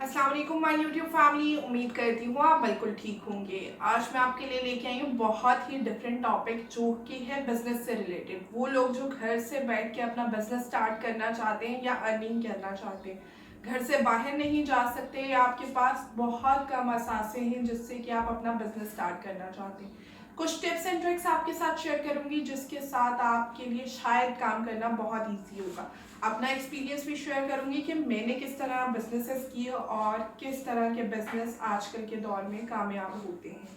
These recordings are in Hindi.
अस्सलाम वालेकुम माय यूट्यूब फैमिली। उम्मीद करती हूँ आप बिल्कुल ठीक होंगे। आज मैं आपके लिए लेके आई हूँ बहुत ही डिफरेंट टॉपिक जो कि है बिजनेस से रिलेटेड। वो लोग जो घर से बैठ के अपना बिजनेस स्टार्ट करना चाहते हैं या अर्निंग करना चाहते हैं, घर से बाहर नहीं जा सकते या आपके पास बहुत कम असासे हैं जिससे कि आप अपना बिजनेस स्टार्ट करना चाहते हैं। कुछ टिप्स एंड ट्रिक्स आपके साथ शेयर करूंगी जिसके साथ आपके लिए शायद काम करना बहुत ईजी होगा। अपना एक्सपीरियंस भी शेयर करूंगी कि मैंने किस तरह बिजनेसेस किए और किस तरह के बिजनेस आजकल के दौर में कामयाब होते हैं।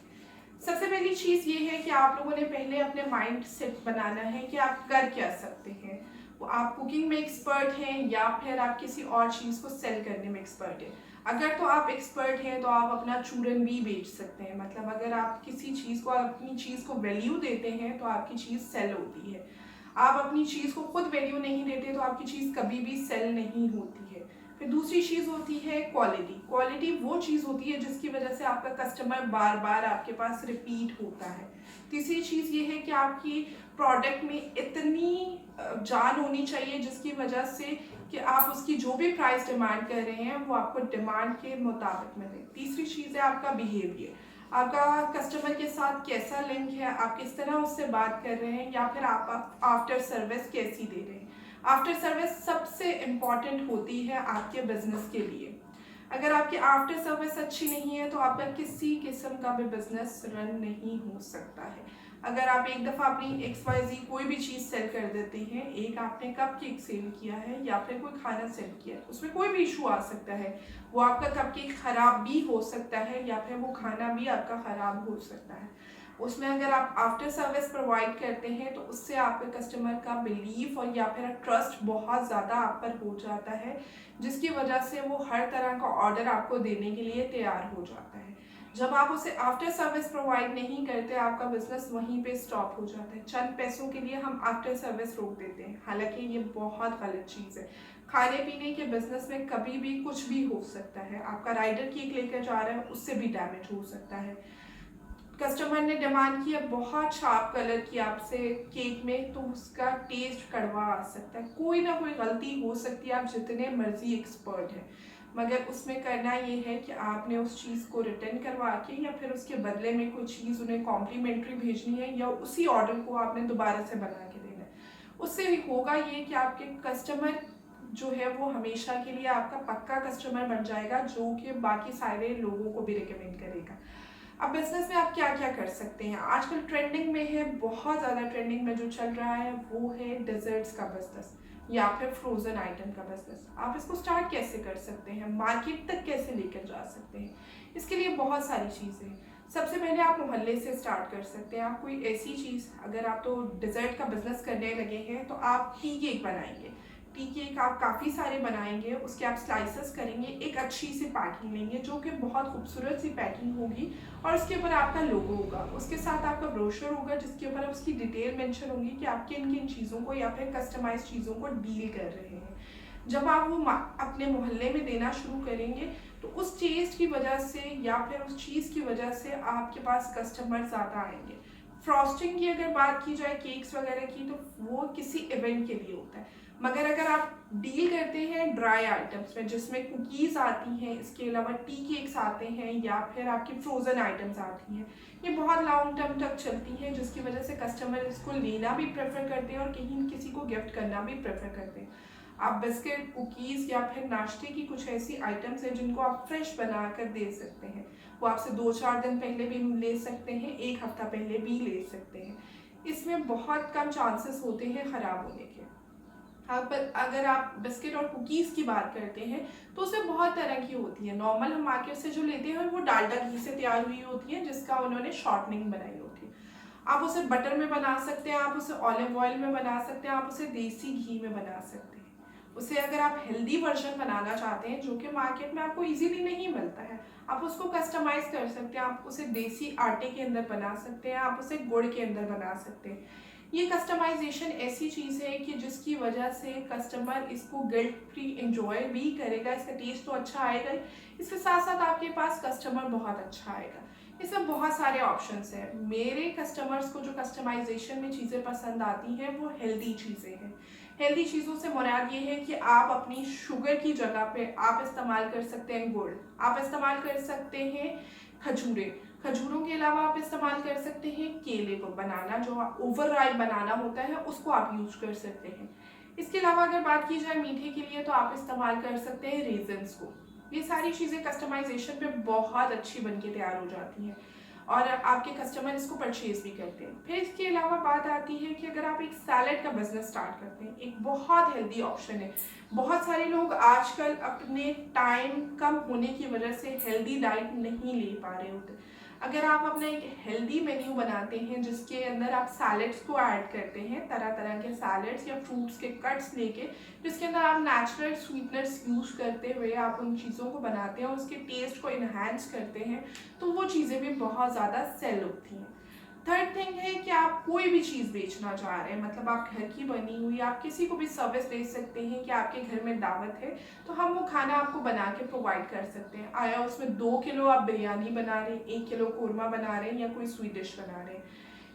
सबसे पहली चीज़ ये है कि आप लोगों ने पहले अपने माइंड सेट बनाना है कि आप कर क्या सकते हैं। वो आप कुकिंग में एक्सपर्ट हैं या फिर आप किसी और चीज़ को सेल करने में एक्सपर्ट हैं। अगर तो आप एक्सपर्ट हैं तो आप अपना चूरन भी बेच सकते हैं। मतलब अगर आप किसी चीज़ को अपनी चीज़ को वैल्यू देते हैं तो आपकी चीज़ सेल होती है। आप अपनी चीज़ को खुद वैल्यू नहीं देते तो आपकी चीज़ कभी भी सेल नहीं होती है। फिर दूसरी चीज़ होती है क्वालिटी। क्वालिटी वो चीज़ होती है जिसकी वजह से आपका कस्टमर बार बार आपके पास रिपीट होता है। तीसरी चीज़ ये है कि आपकी प्रोडक्ट में इतनी जान होनी चाहिए जिसकी वजह से कि आप उसकी जो भी प्राइस डिमांड कर रहे हैं वो आपको डिमांड के मुताबिक मिले। तीसरी चीज़ है आपका बिहेवियर। आपका कस्टमर के साथ कैसा लिंक है, आप किस तरह उससे बात कर रहे हैं या फिर आप आफ्टर सर्विस कैसी दे रहे हैं। आफ्टर सर्विस सबसे इम्पॉर्टेंट होती है आपके बिजनेस के लिए। अगर आपकी आफ्टर सर्विस अच्छी नहीं है तो आपका किसी किस्म का भी बिजनेस रन नहीं हो सकता है। अगर आप एक दफ़ा अपनी XYZ कोई भी चीज़ सेल कर देते हैं, एक आपने कप केक सेल किया है या फिर कोई खाना सेल किया है, उसमें कोई भी इशू आ सकता है। वो आपका कप केक ख़राब भी हो सकता है या फिर वो खाना भी आपका ख़राब हो सकता है। उसमें अगर आप आफ्टर सर्विस प्रोवाइड करते हैं तो उससे आपके कस्टमर का बिलीफ और या फिर ट्रस्ट बहुत ज़्यादा आप पर हो जाता है, जिसकी वजह से वो हर तरह का ऑर्डर आपको देने के लिए तैयार हो जाता है। जब आप उसे आफ्टर सर्विस प्रोवाइड नहीं करते आपका बिजनेस वहीं पे स्टॉप हो जाता है। चंद पैसों के लिए हम आफ्टर सर्विस रोक देते हैं, हालांकि ये बहुत गलत चीज़ है। खाने पीने के बिजनेस में कभी भी कुछ भी हो सकता है। आपका राइडर केक लेकर जा रहा है, उससे भी डैमेज हो सकता है। कस्टमर ने डिमांड किया बहुत शार्प कलर की आपसे केक में, तो उसका टेस्ट कड़वा आ सकता है। कोई ना कोई गलती हो सकती है, आप जितने मर्जी एक्सपर्ट हैं, मगर उसमें करना ये है कि आपने उस चीज़ को रिटर्न करवा के या फिर उसके बदले में कोई चीज़ उन्हें कॉम्प्लीमेंट्री भेजनी है या उसी ऑर्डर को आपने दोबारा से बना के देना है। उससे होगा ये कि आपके कस्टमर जो है वो हमेशा के लिए आपका पक्का कस्टमर बन जाएगा, जो कि बाकी सारे लोगों को भी रिकमेंड करेगा। अब बिजनेस में आप क्या क्या कर सकते हैं। आजकल ट्रेंडिंग में है, बहुत ज़्यादा ट्रेंडिंग में जो चल रहा है वो है डेजर्ट्स का बिजनेस या फिर फ्रोजन आइटम का बिजनेस। आप इसको स्टार्ट कैसे कर सकते हैं, मार्केट तक कैसे लेकर जा सकते हैं, इसके लिए बहुत सारी चीज़ें हैं। सबसे पहले आप मोहल्ले से स्टार्ट कर सकते हैं। आप कोई ऐसी चीज़, अगर आप तो डेजर्ट का बिजनेस करने लगे हैं तो आप टी केक बनाएंगे। टी केक आप काफ़ी सारे बनाएंगे, उसके आप स्लाइसेस करेंगे, एक अच्छी सी पैकिंग लेंगे जो कि बहुत खूबसूरत सी पैकिंग होगी और उसके ऊपर आपका लोगो होगा। उसके साथ आपका ब्रोशर होगा जिसके ऊपर उसकी डिटेल मेंशन होगी कि आप किन किन चीज़ों को या फिर कस्टमाइज चीज़ों को डील कर रहे हैं। जब आप वो अपने मोहल्ले में देना शुरू करेंगे तो उस टेस्ट की वजह से या फिर उस चीज़ की वजह से आपके पास कस्टमर ज़्यादा आएंगे। फ्रॉस्टिंग की अगर बात की जाए केक्स वगैरह की, तो वो किसी इवेंट के लिए होता है। मगर अगर आप डील करते हैं ड्राई आइटम्स में जिसमें कुकीज़ आती हैं, इसके अलावा टी केक्स आते हैं या फिर आपकी फ्रोज़न आइटम्स आती हैं, ये बहुत लॉन्ग टर्म तक चलती हैं जिसकी वजह से कस्टमर इसको लेना भी प्रेफर करते हैं और कहीं किसी को गिफ्ट करना भी प्रेफर करते हैं। आप बिस्किट, कुकीज़ या फिर नाश्ते की कुछ ऐसी आइटम्स हैं जिनको आप फ्रेश बना कर दे सकते हैं। वो आपसे 2-4 दिन पहले भी ले सकते हैं, 1 हफ्ता पहले भी ले सकते हैं। इसमें बहुत कम चांसेस होते हैं ख़राब होने के। आप अगर आप बिस्किट और कुकीज़ की बात करते हैं तो उसमें बहुत तरह की होती है। नॉर्मल हम मार्केट से जो लेते हैं वो डालडा घी से तैयार हुई होती है जिसका उन्होंने शॉर्टनिंग बनाई होती है। आप उसे बटर में बना सकते हैं, आप उसे ऑलिव ऑयल में बना सकते हैं, आप उसे देसी घी में बना सकते हैं। उसे अगर आप हेल्दी वर्जन बनाना चाहते हैं जो कि मार्केट में आपको इजीली नहीं मिलता है, आप उसको कस्टमाइज़ कर सकते हैं। आप उसे देसी आटे के अंदर बना सकते हैं, आप उसे गुड़ के अंदर बना सकते हैं। ये कस्टमाइजेशन ऐसी चीज़ है कि जिसकी वजह से कस्टमर इसको गिल्ट फ्री एंजॉय भी करेगा। इसका टेस्ट तो अच्छा आएगा ही, इसके साथ साथ आपके पास कस्टमर बहुत अच्छा आएगा। इसमें बहुत सारे ऑप्शंस हैं। मेरे कस्टमर्स को जो कस्टमाइजेशन में चीज़ें पसंद आती हैं वो हेल्दी चीज़ें हैं। हेल्दी चीज़ों से मुराद ये है कि आप अपनी शुगर की जगह पे आप इस्तेमाल कर सकते हैं गुड़, आप इस्तेमाल कर सकते हैं खजूरें, खजूरों के अलावा आप इस्तेमाल कर सकते हैं केले को, बनाना जो ओवर राइप बनाना होता है उसको आप यूज कर सकते हैं। इसके अलावा अगर बात की जाए मीठे के लिए तो आप इस्तेमाल कर सकते हैं रेजन्स को। ये सारी चीज़ें कस्टमाइजेशन पे बहुत अच्छी बन के तैयार हो जाती हैं और आपके कस्टमर इसको परचेज भी करते हैं। फिर इसके अलावा बात आती है कि अगर आप एक सैलेड का बिजनेस स्टार्ट करते हैं, एक बहुत हेल्दी ऑप्शन है। बहुत सारे लोग आजकल अपने टाइम कम होने की वजह से हेल्दी डाइट नहीं ले पा रहे होते। अगर आप अपना एक हेल्दी मेन्यू बनाते हैं जिसके अंदर आप सैलेड्स को ऐड करते हैं, तरह तरह के सैलेड्स या फ्रूट्स के कट्स लेके, जिसके अंदर आप नेचुरल स्वीटनर्स यूज़ करते हुए आप उन चीज़ों को बनाते हैं और उसके टेस्ट को इन्हांस करते हैं, तो वो चीज़ें भी बहुत ज़्यादा सेल होती हैं। थर्ड थिंग है कि आप कोई भी चीज़ बेचना चाह रहे हैं, मतलब आप घर की बनी हुई आप किसी को भी सर्विस दे सकते हैं कि आपके घर में दावत है तो हम वो खाना आपको बना के प्रोवाइड कर सकते हैं। आया उसमें 2 किलो आप बिरयानी बना रहे हैं, 1 किलो कौरमा बना रहे हैं या कोई स्वीट डिश बना रहे हैं,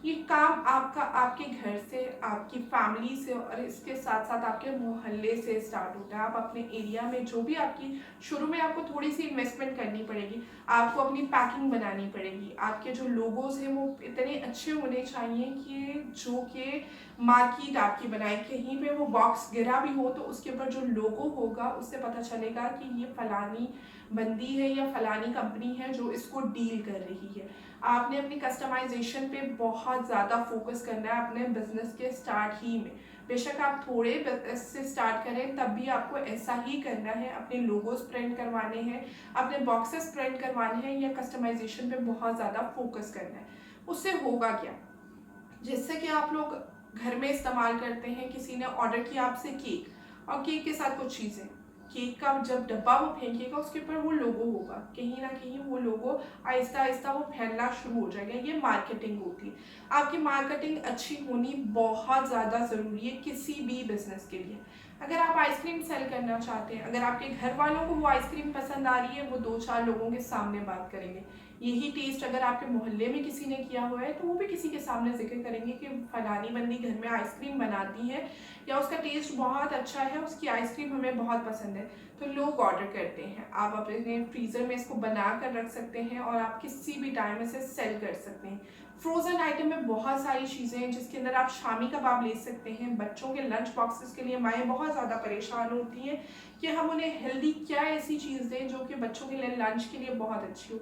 ये काम आपका आपके घर से, आपकी फैमिली से और इसके साथ साथ आपके मोहल्ले से स्टार्ट होता है। आप अपने एरिया में जो भी आपकी, शुरू में आपको थोड़ी सी इन्वेस्टमेंट करनी पड़ेगी, आपको अपनी पैकिंग बनानी पड़ेगी, आपके जो लोगोज हैं वो इतने अच्छे होने चाहिए कि जो कि मार्केट आपकी बनाए, कहीं पे वो बॉक्स गिरा भी हो तो उसके ऊपर जो लोगो होगा उससे पता चलेगा कि ये फलानी बंदी है या फलानी कंपनी है जो इसको डील कर रही है। आपने अपनी कस्टमाइजेशन पे बहुत ज़्यादा फोकस करना है अपने बिजनेस के स्टार्ट ही में। बेशक आप थोड़े से स्टार्ट करें तब भी आपको ऐसा ही करना है, अपने लोगोस प्रिंट करवाने हैं, अपने बॉक्सेस प्रिंट करवाने हैं या कस्टमाइजेशन पे बहुत ज़्यादा फोकस करना है। उससे होगा क्या, जिससे कि आप लोग घर में इस्तेमाल करते हैं, किसी ने ऑर्डर किया आपसे केक और केक के साथ कुछ चीज़ें, केक का जब डब्बा वो फेंकेगा उसके ऊपर वो लोगो होगा, कहीं ना कहीं वो लोगो आहिस्ता आहिस्ता वो फैलना शुरू हो जाएगा। ये मार्केटिंग होती है। आपकी मार्केटिंग अच्छी होनी बहुत ज़्यादा ज़रूरी है किसी भी बिजनेस के लिए। अगर आप आइसक्रीम सेल करना चाहते हैं, अगर आपके घर वालों को वो आइसक्रीम पसंद आ रही है, वो 2-4 लोगों के सामने बात करेंगे। यही टेस्ट अगर आपके मोहल्ले में किसी ने किया हुआ है तो वो भी किसी के सामने जिक्र करेंगे कि फलानी बंदी घर में आइसक्रीम बनाती है या उसका टेस्ट बहुत अच्छा है, उसकी आइसक्रीम हमें बहुत पसंद है, तो लोग ऑर्डर करते हैं। आप अपने फ्रीज़र में इसको बना कर रख सकते हैं और आप किसी भी टाइम इसे सेल कर सकते हैं। फ्रोज़न आइटम में बहुत सारी चीज़ें हैं जिसके अंदर आप शामी कबाब ले सकते हैं। बच्चों के लंच बॉक्सेस के लिए माएँ बहुत ज़्यादा परेशान होती हैं कि हम उन्हें हेल्दी क्या ऐसी चीज़ दें जो कि बच्चों के लिए लंच के लिए बहुत अच्छी हो,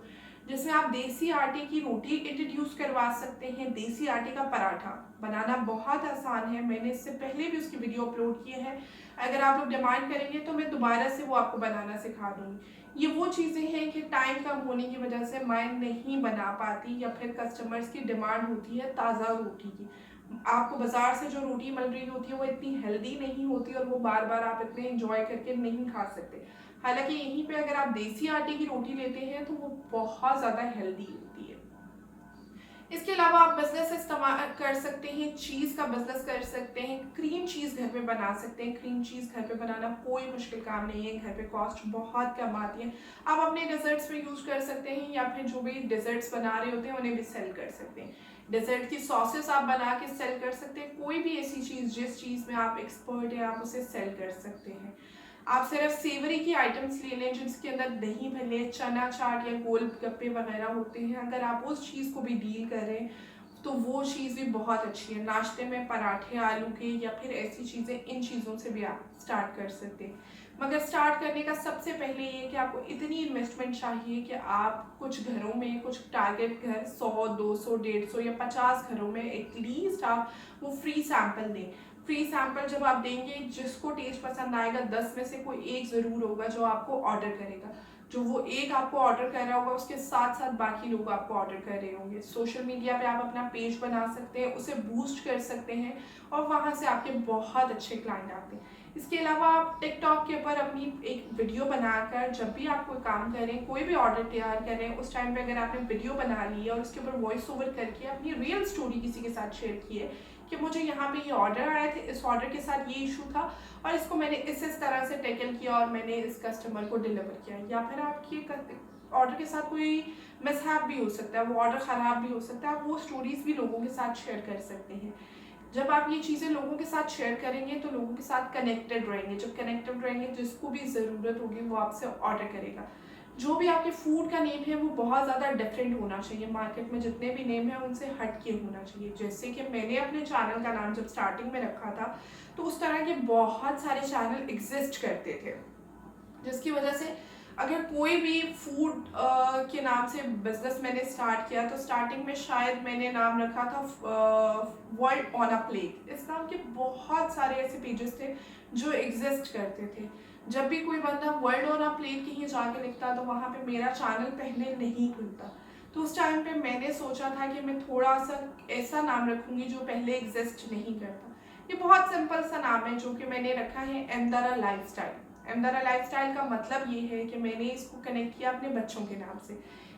जिसमें आप देसी आटे की रोटी इंट्रोड्यूस करवा सकते हैं। देसी आटे का पराठा बनाना बहुत आसान है, मैंने इससे पहले भी उसकी वीडियो अपलोड किए हैं। अगर आप लोग डिमांड करेंगे तो मैं दोबारा से वो आपको बनाना सिखा दूँगी। ये वो चीज़ें हैं कि टाइम कम होने की वजह से मैं नहीं बना पाती या फिर कस्टमर्स की डिमांड होती है ताज़ा रोटी की। आपको बाज़ार से जो रोटी मिल रही होती है वो इतनी हेल्दी नहीं होती और वो बार बार आप इतने इंजॉय करके नहीं खा सकते। हालांकि यहीं पे अगर आप देसी आटे की रोटी लेते हैं तो वो बहुत ज़्यादा हेल्दी होती है। इसके अलावा आप बिजनेस इस्तेमाल कर सकते हैं, चीज़ का बिजनेस कर सकते हैं, क्रीम चीज़ घर पे बना सकते हैं। क्रीम चीज़ घर पे बनाना कोई मुश्किल काम नहीं है, घर पे कॉस्ट बहुत कम आती है। आप अपने डेजर्ट्स में यूज़ कर सकते हैं या फिर जो भी डेजर्ट्स बना रहे होते हैं उन्हें भी सेल कर सकते हैं। डेजर्ट की सॉसेस आप बना के सेल कर सकते हैं। कोई भी ऐसी चीज़ जिस चीज़ में आप एक्सपर्ट हैं आप उसे सेल कर सकते हैं। आप सिर्फ सेवरी की आइटम्स ले लें जिसके अंदर दही भल्ले, चना चाट या गोलगप्पे वगैरह होते हैं, अगर आप उस चीज़ को भी डील करें तो वो चीज़ भी बहुत अच्छी है। नाश्ते में पराठे आलू के या फिर ऐसी चीज़ें, इन चीज़ों से भी आप स्टार्ट कर सकते हैं। मगर स्टार्ट करने का सबसे पहले ये कि आपको इतनी इन्वेस्टमेंट चाहिए कि आप कुछ घरों में, कुछ टारगेट घर 100, 200, 150 या 50 घरों में एटलीस्ट आप वो फ्री सैंपल दें। फ्री सैंपल जब आप देंगे, जिसको टेस्ट पसंद आएगा 10 में से कोई एक ज़रूर होगा जो आपको ऑर्डर करेगा। जो वो एक आपको ऑर्डर कर रहा होगा उसके साथ साथ बाकी लोग आपको ऑर्डर कर रहे होंगे। सोशल मीडिया पे आप अपना पेज बना सकते हैं, उसे बूस्ट कर सकते हैं और वहाँ से आपके बहुत अच्छे क्लाइंट आते हैं। इसके अलावा आप टिकटॉक के ऊपर अपनी एक वीडियो बनाकर जब भी आप कोई काम करें, कोई भी ऑर्डर तैयार करें, उस टाइम पे अगर आपने वीडियो बना ली है और उसके ऊपर वॉइस ओवर करके अपनी रियल स्टोरी किसी के साथ शेयर की है कि मुझे यहाँ पे ये ऑर्डर आया था, इस ऑर्डर के साथ ये इशू था और इसको मैंने इस तरह से टैकल किया और मैंने इस कस्टमर को डिलीवर किया, या फिर आपकी ऑर्डर के साथ कोई मिसहैप भी हो सकता है, वो ऑर्डर ख़राब भी हो सकता है, आप वो स्टोरीज़ भी लोगों के साथ शेयर कर सकते हैं। जब आप ये चीज़ें लोगों के साथ शेयर करेंगे तो लोगों के साथ कनेक्टेड रहेंगे, जब कनेक्टेड रहेंगे जिसको भी ज़रूरत होगी वो आपसे ऑर्डर करेगा। जो भी आपके फूड का नेम है वो बहुत ज़्यादा डिफरेंट होना चाहिए, मार्केट में जितने भी नेम हैं उनसे हट के होना चाहिए। जैसे कि मैंने अपने चैनल का नाम जब स्टार्टिंग में रखा था तो उस तरह के बहुत सारे चैनल एग्जिस्ट करते थे, जिसकी वजह से अगर कोई भी फूड के नाम से बिजनेस मैंने स्टार्ट किया तो स्टार्टिंग में शायद मैंने नाम रखा था वर्ल्ड ऑन अ प्लेट। इस नाम के बहुत सारे ऐसे पेजेस थे जो एग्जिस्ट करते थे। जब भी कोई बंदा वर्ल्ड ऑन अ प्लेट कहीं जाके लिखता तो वहाँ पे मेरा चैनल पहले नहीं खुलता। तो उस टाइम पे मैंने सोचा था कि मैं थोड़ा सा ऐसा नाम रखूँगी जो पहले एग्जिस्ट नहीं करता। ये बहुत सिंपल सा नाम है जो कि मैंने रखा है एमदारा लाइफस्टाइल। एमदारा लाइफस्टाइल का मतलब ये है कि मैंने इसको कनेक्ट किया अपने बच्चों के नाम से।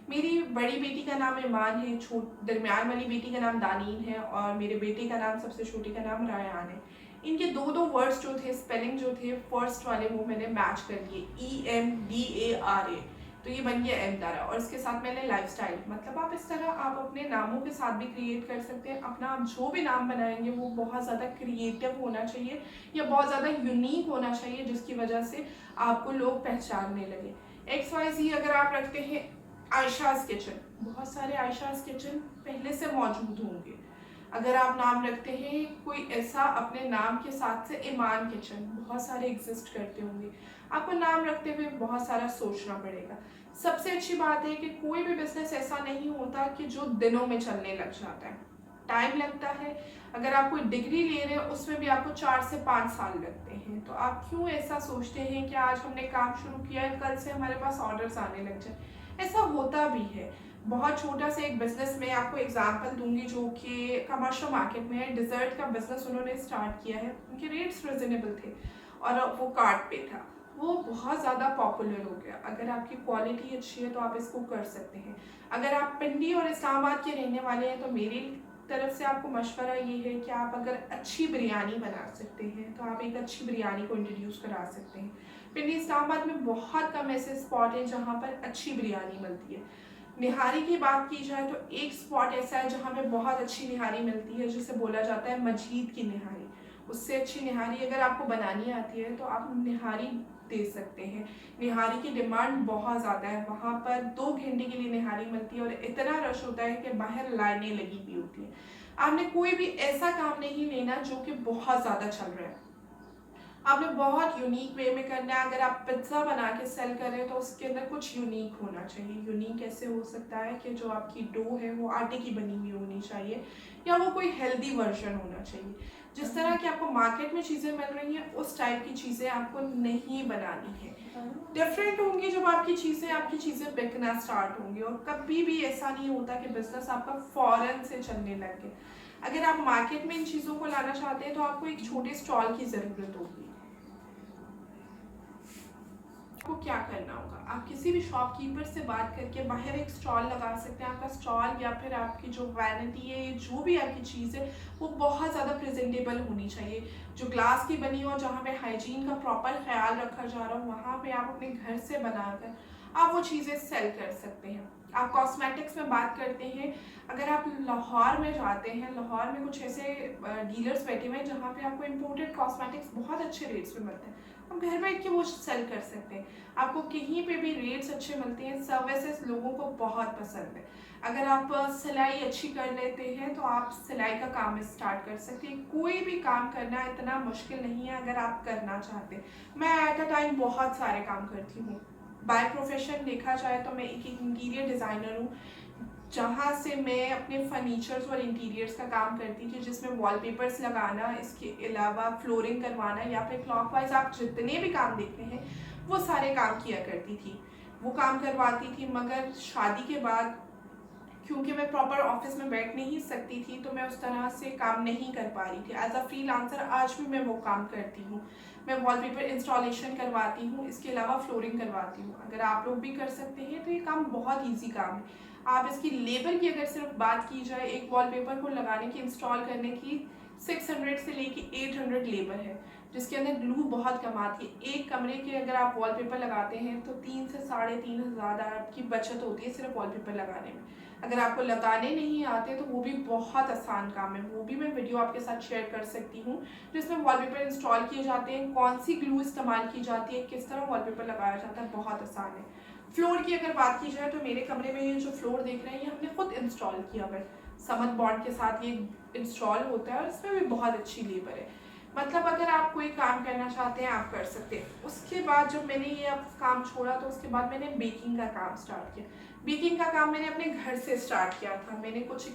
मेरी बड़ी बेटी का नाम ईमान है, दरमियान वाली बेटी का नाम दानीन है और मेरे बेटे का नाम, सबसे छोटी का नाम रायान है। इनके दो दो वर्ड्स जो थे, स्पेलिंग जो थे फर्स्ट वाले वो मैंने मैच कर दिए, EMDARA, तो ये बन गया एमदारा। और इसके साथ मैंने लाइफस्टाइल, मतलब आप इस तरह आप अपने नामों के साथ भी क्रिएट कर सकते हैं। अपना आप जो भी नाम बनाएंगे वो बहुत ज़्यादा क्रिएटिव होना चाहिए या बहुत ज़्यादा यूनिक होना चाहिए, जिसकी वजह से आपको लोग पहचानने लगे। XYZ अगर आप रखते हैं आयशाज किचन, बहुत सारे आयशाज किचन पहले से मौजूद होंगे। अगर आप नाम रखते हैं कोई ऐसा अपने नाम के साथ से ईमान किचन, बहुत सारे एग्जिस्ट करते होंगे। आपको नाम रखते हुए बहुत सारा सोचना पड़ेगा। सबसे अच्छी बात है कि कोई भी बिजनेस ऐसा नहीं होता कि जो दिनों में चलने लग जाता है, टाइम लगता है। अगर आप कोई डिग्री ले रहे हैं उसमें भी आपको 4 से 5 साल लगते हैं। तो आप क्यों ऐसा सोचते हैं कि आज हमने काम शुरू किया है कल से हमारे पास ऑर्डर्स आने लग जाए? ऐसा होता भी है। बहुत छोटा सा एक बिजनेस में आपको एग्जांपल दूंगी जो कि कमर्शियल मार्केट में है। डिज़र्ट का बिजनेस उन्होंने स्टार्ट किया है, उनके रेट्स रिजनेबल थे और वो कार्ट पे था, वो बहुत ज़्यादा पॉपुलर हो गया। अगर आपकी क्वालिटी अच्छी है तो आप इसको कर सकते हैं। अगर आप पिंडी और इस्लामाबाद के रहने वाले हैं तो मेरी तरफ से आपको मशवरा ये है कि आप अगर अच्छी बिरयानी बना सकते हैं तो आप एक अच्छी बिरयानी को इंट्रोड्यूस करा सकते हैं। पिंडी इस्लामाबाद में बहुत कम ऐसे स्पॉट हैं जहाँ पर अच्छी बिरयानी मिलती है। निहारी की बात की जाए तो एक स्पॉट ऐसा है जहाँ पे बहुत अच्छी निहारी मिलती है, जिसे बोला जाता है मजीद की निहारी। उससे अच्छी निहारी अगर आपको बनानी आती है तो आप निहारी दे सकते हैं। निहारी की डिमांड बहुत ज़्यादा है, वहाँ पर 2 घंटे के लिए निहारी मिलती है और इतना रश होता है कि बाहर लाइनें लगी हुई होती है। आपने कोई भी ऐसा काम नहीं लेना जो कि बहुत ज़्यादा चल रहा है, आपने बहुत यूनिक वे में करना है। अगर आप पिज्ज़ा बना के सेल कर रहे हैं तो उसके अंदर कुछ यूनिक होना चाहिए। यूनिक कैसे हो सकता है कि जो आपकी डो है वो आटे की बनी हुई होनी चाहिए या वो कोई हेल्दी वर्जन होना चाहिए। जिस तरह की आपको मार्केट में चीज़ें मिल रही हैं उस टाइप की चीज़ें आपको नहीं बनानी है। डिफरेंट होंगी जब आपकी चीज़ें बिकना स्टार्ट होंगी। और कभी भी ऐसा नहीं होता कि बिजनेस आपका फौरन से चलने लगे। अगर आप मार्केट में इन चीज़ों को लाना चाहते हैं तो आपको एक छोटे स्टॉल की ज़रूरत होगी। आपको क्या करना होगा, आप किसी भी शॉपकीपर से बात करके बाहर एक स्टॉल लगा सकते हैं। आपका स्टॉल या फिर आपकी जो वैनिटी है, जो भी आपकी चीज़ है वो बहुत ज़्यादा प्रेजेंटेबल होनी चाहिए, जो ग्लास की बनी हो, जहाँ पे हाइजीन का प्रॉपर ख्याल रखा जा रहा हो, वहाँ पे आप अपने घर से बनाकर आप वो चीज़ें सेल कर सकते हैं। आप कॉस्मेटिक्स में बात करते हैं, अगर आप लाहौर में जाते हैं, लाहौर में कुछ ऐसे डीलर्स बैठे हुए हैं जहाँ पे आपको इम्पोर्टेड कॉस्मेटिक्स बहुत अच्छे रेट्स में मिलते हैं। आप घर बैठ के वो सेल कर सकते हैं। आपको कहीं पे भी रेट्स अच्छे मिलते हैं। सर्विसेज लोगों को बहुत पसंद है। अगर आप सिलाई अच्छी कर लेते हैं तो आप सिलाई का काम स्टार्ट कर सकते हैं। कोई भी काम करना इतना मुश्किल नहीं है अगर आप करना चाहते हैं। मैं एट अ टाइम बहुत सारे काम करती हूँ। बाय प्रोफेशन देखा जाए तो मैं एक इंटीरियर डिज़ाइनर हूँ, जहाँ से मैं अपने फर्नीचर्स और इंटीरियर्स का काम करती थी, जिसमें वॉलपेपर्स लगाना, इसके अलावा फ्लोरिंग करवाना या फिर क्लॉकवाइज आप जितने भी काम देखते हैं वो सारे काम किया करती थी, वो काम करवाती थी। मगर शादी के बाद क्योंकि मैं प्रॉपर ऑफिस में बैठ नहीं सकती थी तो मैं उस तरह से काम नहीं कर पा रही थी। एज अ फ्रीलांसर आज भी मैं वो काम करती हूँ। मैं वॉलपेपर इंस्टॉलेशन करवाती हूँ, इसके अलावा फ्लोरिंग करवाती हूँ। अगर आप लोग भी कर सकते हैं तो ये काम बहुत ईजी काम है। आप इसकी लेबर की अगर सिर्फ बात की जाए, एक वॉलपेपर को लगाने की, इंस्टॉल करने की 600 से लेके 800 लेबर है। जिसके अंदर ग्लू बहुत कम आती है। एक कमरे के अगर आप वॉलपेपर लगाते हैं तो 3 से 3,500 आपकी बचत होती है सिर्फ वॉलपेपर लगाने में। अगर आपको लगाने नहीं आते तो वो भी बहुत आसान काम है, वो भी मैं वीडियो आपके साथ शेयर कर सकती हूँ जिसमें वॉलपेपर इंस्टॉल किए जाते हैं, कौन सी ग्लू इस्तेमाल की जाती है, किस तरह वॉलपेपर लगाया जाता है, बहुत आसान है। फ्लोर की अगर बात की जाए तो मेरे कमरे में ये जो फ्लोर देख रहे हैं ये हमने खुद इंस्टॉल किया हुआ है, समद बॉन्ड के साथ ये इंस्टॉल होता है और इसमें भी बहुत अच्छी लेबर है। मतलब अगर आप कोई काम करना चाहते हैं आप कर सकते हैं। उसके बाद जब मैंने ये अब काम छोड़ा तो उसके बाद मैंने बेकिंग का काम स्टार्ट किया। बेकिंग का काम मैंने अपने घर से स्टार्ट किया था। मैंने कुछ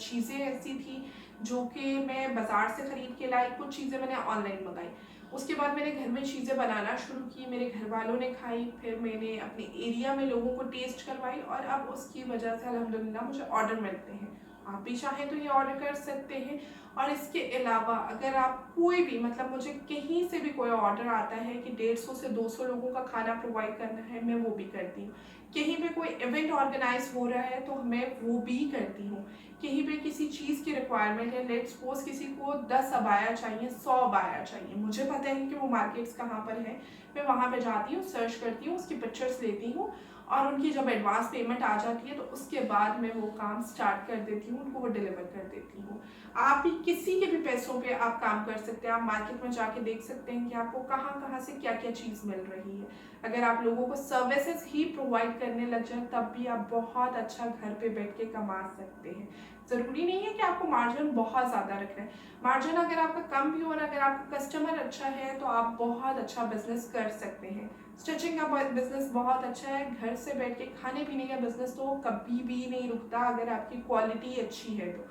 चीज़ें ऐसी थी जो कि मैं बाज़ार से ख़रीद के लाई, कुछ चीज़ें मैंने ऑनलाइन मंगाई। उसके बाद मैंने घर में चीज़ें बनाना शुरू की, मेरे घर वालों ने खाई, फिर मैंने अपने एरिया में लोगों को टेस्ट करवाई और अब उसकी वजह से अल्हम्दुलिल्लाह मुझे ऑर्डर मिलते हैं। आप भी चाहें तो ये ऑर्डर कर सकते हैं। और इसके अलावा अगर आप कोई भी मतलब मुझे कहीं से भी कोई ऑर्डर आता है कि 150 से 200 लोगों का खाना प्रोवाइड करना है, मैं वो भी करती हूँ। कहीं पे कोई इवेंट ऑर्गेनाइज हो रहा है तो मैं वो भी करती हूँ। कहीं पे किसी चीज़ की रिक्वायरमेंट है, लेट्स सपोज किसी को 10 अबाया चाहिए, 100 अबाया चाहिए, मुझे पता है कि वो मार्केट्स कहाँ पर है, मैं वहाँ पे जाती हूँ, सर्च करती हूँ, उसकी पिक्चर्स लेती हूँ और उनकी जब एडवांस पेमेंट आ जाती है तो उसके बाद मैं वो काम स्टार्ट कर देती हूँ, उनको वो डिलीवर कर देती हूँ। आप भी किसी के भी पैसों पे आप काम कर सकते हैं। आप मार्केट में जाके देख सकते हैं कि आपको कहाँ कहाँ से क्या क्या चीज़ मिल रही है। अगर आप लोगों को सर्विसेज ही प्रोवाइड करने लग जाए तब भी आप बहुत अच्छा घर पे बैठ के कमा सकते हैं। ज़रूरी नहीं है कि आपको मार्जिन बहुत ज़्यादा रखना है। मार्जिन अगर आपका कम भी हो और अगर आपका कस्टमर अच्छा है तो आप बहुत अच्छा बिजनेस कर सकते हैं। स्टिचिंग का बिजनेस बहुत अच्छा है, घर से बैठ के खाने पीने का बिजनेस तो कभी भी नहीं रुकता अगर आपकी क्वालिटी अच्छी है तो।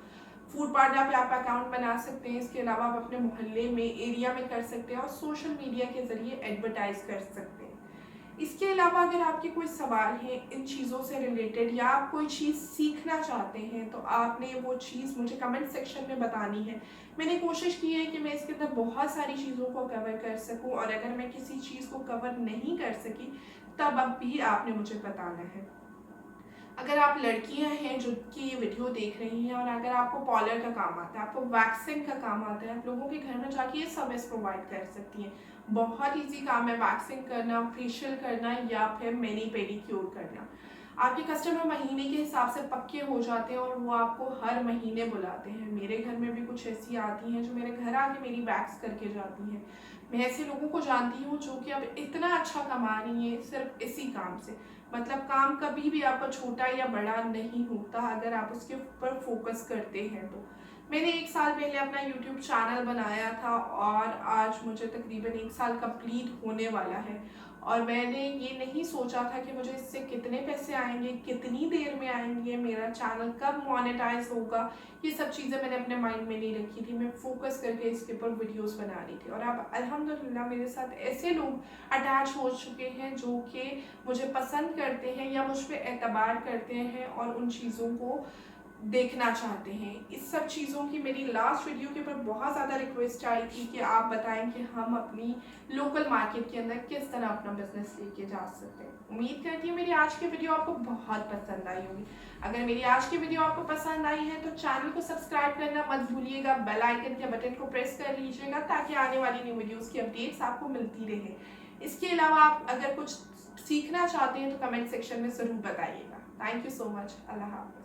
फूड पांडा पे आप अकाउंट बना सकते हैं। इसके अलावा आप अपने मोहल्ले में, एरिया में कर सकते हैं और सोशल मीडिया के ज़रिए एडवर्टाइज कर सकते हैं। इसके अलावा अगर आपके कोई सवाल हैं इन चीज़ों से रिलेटेड या आप कोई चीज़ सीखना चाहते हैं तो आपने वो चीज़ मुझे कमेंट सेक्शन में बतानी है। मैंने कोशिश की है कि मैं इसके अंदर बहुत सारी चीज़ों को कवर कर सकूं और अगर मैं किसी चीज़ को कवर नहीं कर सकी तब अब भी आपने मुझे बताना है। अगर आप लड़कियां हैं जो कि ये वीडियो देख रही हैं और अगर आपको पार्लर का काम आता है, आपको वैक्सिंग का काम आता है, आप लोगों के घर में जाके ये सर्विस प्रोवाइड कर सकती हैं। बहुत इजी काम है वैक्सिंग करना, फेशियल करना या फिर मैनी पेडिक्योर करना। आपके कस्टमर महीने के हिसाब से पक्के हो जाते हैं और वो आपको हर महीने बुलाते हैं। मेरे घर में भी कुछ ऐसी आती हैं जो मेरे घर आके मेरी वैक्स करके जाती हैं। मैं ऐसे लोगों को जानती हूँ जो कि अब इतना अच्छा कमा रही हैं सिर्फ इसी काम से। मतलब काम कभी भी आपका छोटा या बड़ा नहीं होता अगर आप उसके ऊपर फोकस करते हैं तो। मैंने 1 साल पहले अपना YouTube चैनल बनाया था और आज मुझे तकरीबन 1 साल कंप्लीट होने वाला है और मैंने ये नहीं सोचा था कि मुझे इससे कितने पैसे आएंगे, कितनी देर में आएंगे, मेरा चैनल कब मोनेटाइज होगा। ये सब चीज़ें मैंने अपने माइंड में नहीं रखी थी। मैं फोकस करके इसके ऊपर वीडियोस बना रही थी और अब अल्हम्दुलिल्लाह मेरे साथ ऐसे लोग अटैच हो चुके हैं जो कि मुझे पसंद करते हैं या मुझ पर एतबार करते हैं और उन चीज़ों को देखना चाहते हैं। इस सब चीज़ों की मेरी लास्ट वीडियो के ऊपर बहुत ज़्यादा रिक्वेस्ट आई थी कि आप बताएं कि हम अपनी लोकल मार्केट के अंदर किस तरह अपना बिजनेस लेके जा सकते हैं। उम्मीद करती हूँ मेरी आज की वीडियो आपको बहुत पसंद आई होगी। अगर मेरी आज की वीडियो आपको पसंद आई है तो चैनल को सब्सक्राइब करना मत भूलिएगा, बेल आइकन के बटन को प्रेस कर लीजिएगा ताकि आने वाली न्यू वीडियोज़ की अपडेट्स आपको मिलती रहे। इसके अलावा आप अगर कुछ सीखना चाहते हैं तो कमेंट सेक्शन में ज़रूर बताइएगा। Thank you so much. अल्लाह हाफ़िज़।